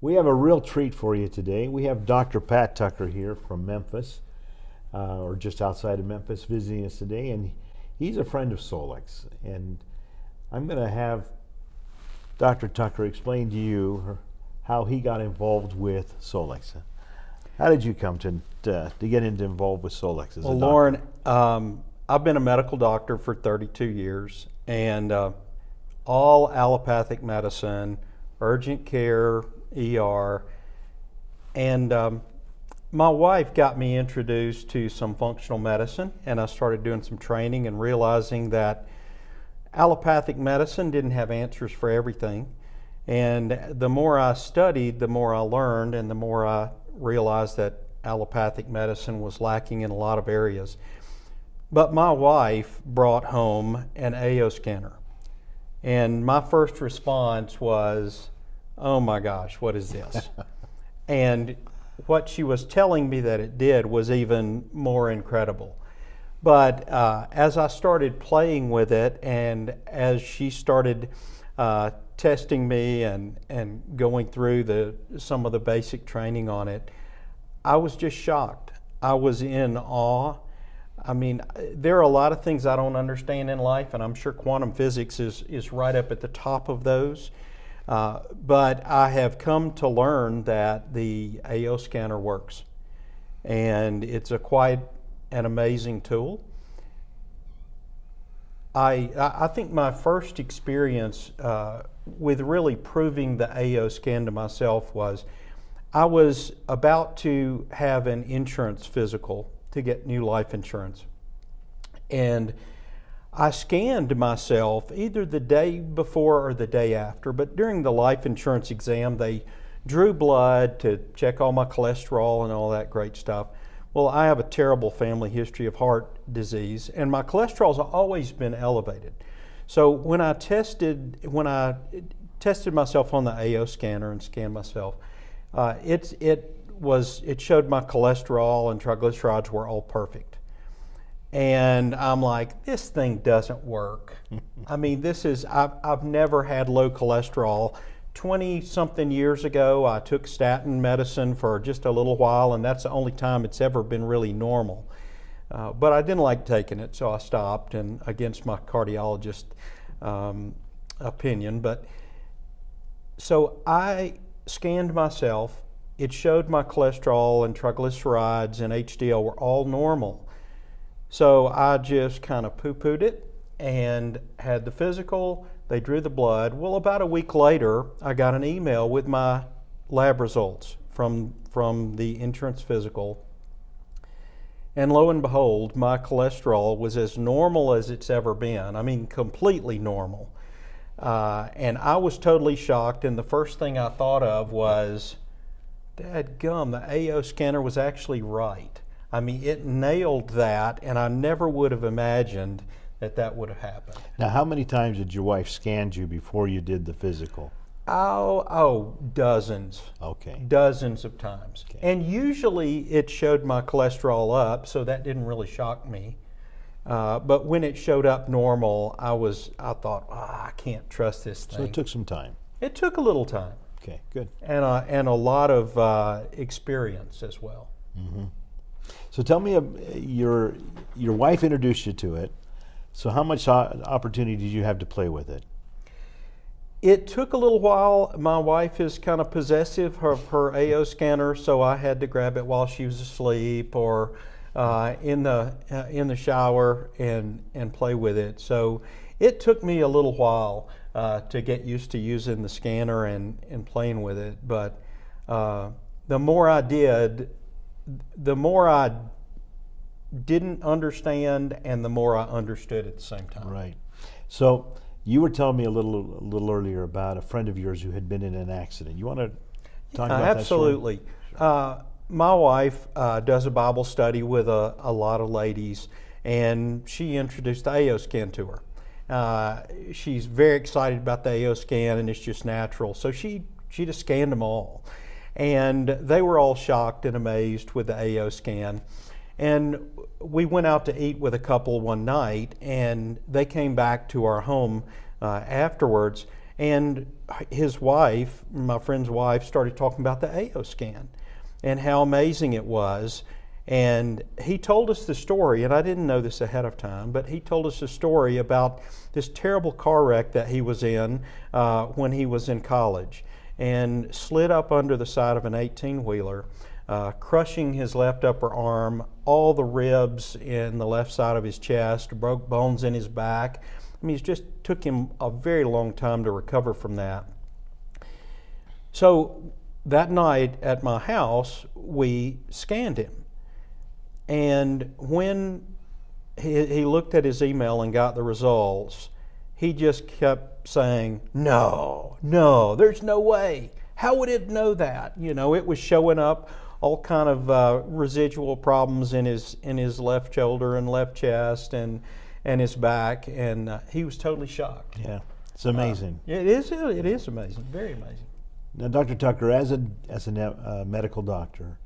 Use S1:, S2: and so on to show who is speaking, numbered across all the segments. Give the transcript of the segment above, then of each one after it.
S1: We have a real treat for you today. We have Dr. Pat Tucker here from Memphis, or just outside of Memphis, visiting us today, and he's a friend of Solex. And I'm going to have Dr. Tucker explain to you how he got involved with Solex. How did you come to get involved with Solex as a doctor?
S2: Lauren, I've been a medical doctor for 32 years, and all allopathic medicine, urgent care, ER, and my wife got me introduced to some functional medicine, and I started doing some training and realizing that allopathic medicine didn't have answers for everything. And the more I studied, the more I learned, and the more I realized that allopathic medicine was lacking in a lot of areas. But my wife brought home an AO scanner, and my first response was, oh my gosh, what is this? And what she was telling me that it did was even more incredible. But as I started playing with it, and as she started testing me and going through some of the basic training on it, I was just shocked. I was in awe. I mean, there are a lot of things I don't understand in life, and I'm sure quantum physics is right up at the top of those. But I have come to learn that the AO scanner works, and it's quite an amazing tool. I think my first experience with really proving the AO scan to myself was I was about to have an insurance physical to get new life insurance, and I scanned myself either the day before or the day after, but during the life insurance exam, they drew blood to check all my cholesterol and all that great stuff. Well, I have a terrible family history of heart disease, and my cholesterol's always been elevated. So when I tested myself on the AO scanner and scanned myself, it showed my cholesterol and triglycerides were all perfect. And I'm like, this thing doesn't work. I mean, I've never had low cholesterol. 20-something years ago, I took statin medicine for just a little while, and that's the only time it's ever been really normal. But I didn't like taking it, so I stopped, and against my cardiologist opinion. But so I scanned myself. It showed my cholesterol and triglycerides and HDL were all normal. So I just kind of poo-pooed it and had the physical. They drew the blood. Well, about a week later, I got an email with my lab results from the insurance physical. And lo and behold, my cholesterol was as normal as it's ever been. I mean, completely normal. And I was totally shocked. And the first thing I thought of was, dadgum, the AO scanner was actually right. I mean, it nailed that, and I never would have imagined that would have happened.
S1: Now, how many times did your wife scan you before you did the physical?
S2: Oh, dozens.
S1: Okay.
S2: Dozens of times. Okay. And usually it showed my cholesterol up, so that didn't really shock me. But when it showed up normal, I thought, I can't trust this thing.
S1: So it took some time.
S2: It took a little time.
S1: Okay, good.
S2: And a lot of experience as well.
S1: Mm-hmm. So tell me, your wife introduced you to it. So how much opportunity did you have to play with it?
S2: It took a little while. My wife is kind of possessive of her AO scanner, so I had to grab it while she was asleep or in the shower and play with it. So it took me a little while to get used to using the scanner and playing with it. But the more I did, the more I didn't understand, and the more I understood at the same time.
S1: Right. So you were telling me a little earlier about a friend of yours who had been in an accident. You want to talk about that?
S2: Absolutely. Sure. My wife does a Bible study with a lot of ladies, and she introduced the AO scan to her. She's very excited about the AO scan, and it's just natural. So she just scanned them all. And they were all shocked and amazed with the AO scan. And we went out to eat with a couple one night, and they came back to our home afterwards, And his wife, my friend's wife, started talking about the AO scan and how amazing it was. And he told us the story, and I didn't know this ahead of time, but he told us a story about this terrible car wreck that he was in when he was in college, and slid up under the side of an 18-wheeler, crushing his left upper arm, all the ribs in the left side of his chest, broke bones in his back. I mean, it just took him a very long time to recover from that. So that night at my house, we scanned him. And when he looked at his email and got the results, he just kept saying, no, there's no way. How would it know that? You know, it was showing up all kind of residual problems in his left shoulder and left chest and his back, and he was totally shocked.
S1: Yeah, it's amazing.
S2: It is amazing, very amazing.
S1: Now, Dr. Tucker, as a medical doctor,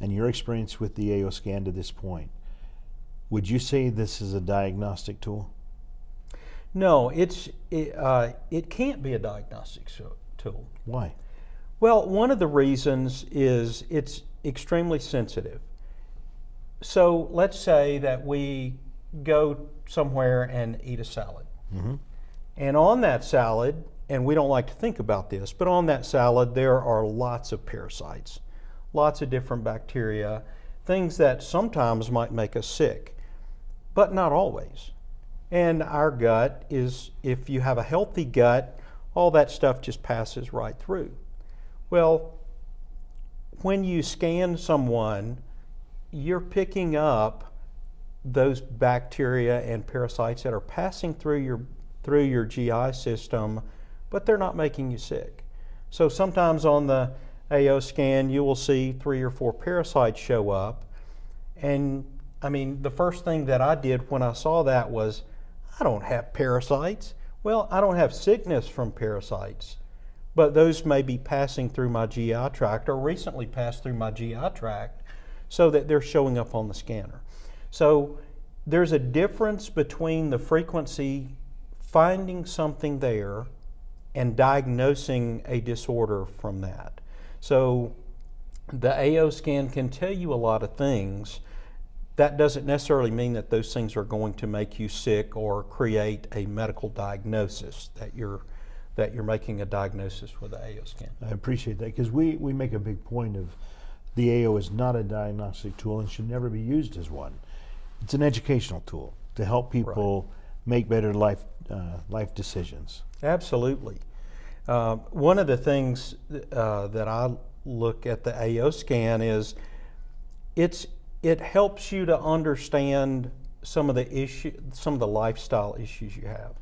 S1: and your experience with the AO scan to this point, would you say this is a diagnostic tool?
S2: No, it can't be a diagnostic tool.
S1: Why?
S2: Well, one of the reasons is it's extremely sensitive. So let's say that we go somewhere and eat a salad.
S1: Mm-hmm.
S2: And on that salad, and we don't like to think about this, but on that salad there are lots of parasites, lots of different bacteria, things that sometimes might make us sick, but not always. And our gut is, if you have a healthy gut, all that stuff just passes right through. Well, when you scan someone, you're picking up those bacteria and parasites that are passing through your GI system, but they're not making you sick. So sometimes on the AO scan, you will see 3 or 4 parasites show up. And I mean, the first thing that I did when I saw that was, I don't have parasites. Well, I don't have sickness from parasites, but those may be passing through my GI tract or recently passed through my GI tract so that they're showing up on the scanner. So there's a difference between the frequency, finding something there, and diagnosing a disorder from that. So the AO scan can tell you a lot of things. That doesn't necessarily mean that those things are going to make you sick or create a medical diagnosis, that you're making a diagnosis with the AO scan.
S1: I appreciate that, because we make a big point of the AO is not a diagnostic tool and should never be used as one. It's an educational tool to help people make better life decisions.
S2: Absolutely. One of the things that I look at the AO scan is it helps you to understand some of the lifestyle issues you have.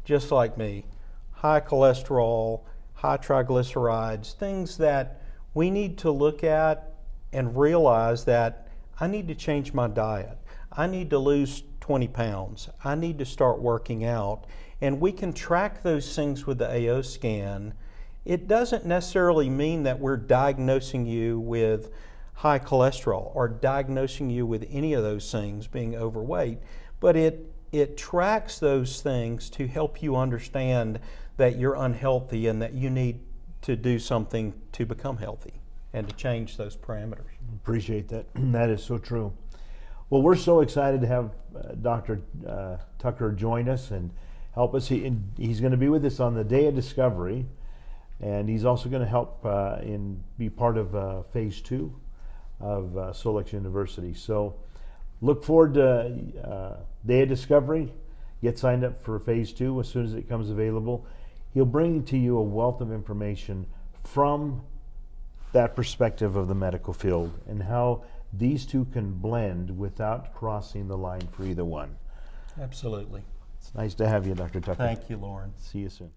S2: Just like me, high cholesterol, high triglycerides, things that we need to look at and realize that I need to change my diet. I need to lose 20 pounds. I need to start working out. And we can track those things with the AO scan. It doesn't necessarily mean that we're diagnosing you with high cholesterol or diagnosing you with any of those things, being overweight, but it tracks those things to help you understand that you're unhealthy and that you need to do something to become healthy and to change those parameters.
S1: Appreciate that. That is so true. Well, we're so excited to have Dr. Tucker join us and help us. He's going to be with us on the day of discovery, and he's also going to help be part of phase 2 of Solex University. So look forward to day of discovery. Get signed up for phase 2 as soon as it comes available. He'll bring to you a wealth of information from that perspective of the medical field and how these two can blend without crossing the line for either one.
S2: Absolutely.
S1: It's nice to have you, Dr. Tucker.
S2: Thank you, Lauren.
S1: See you soon.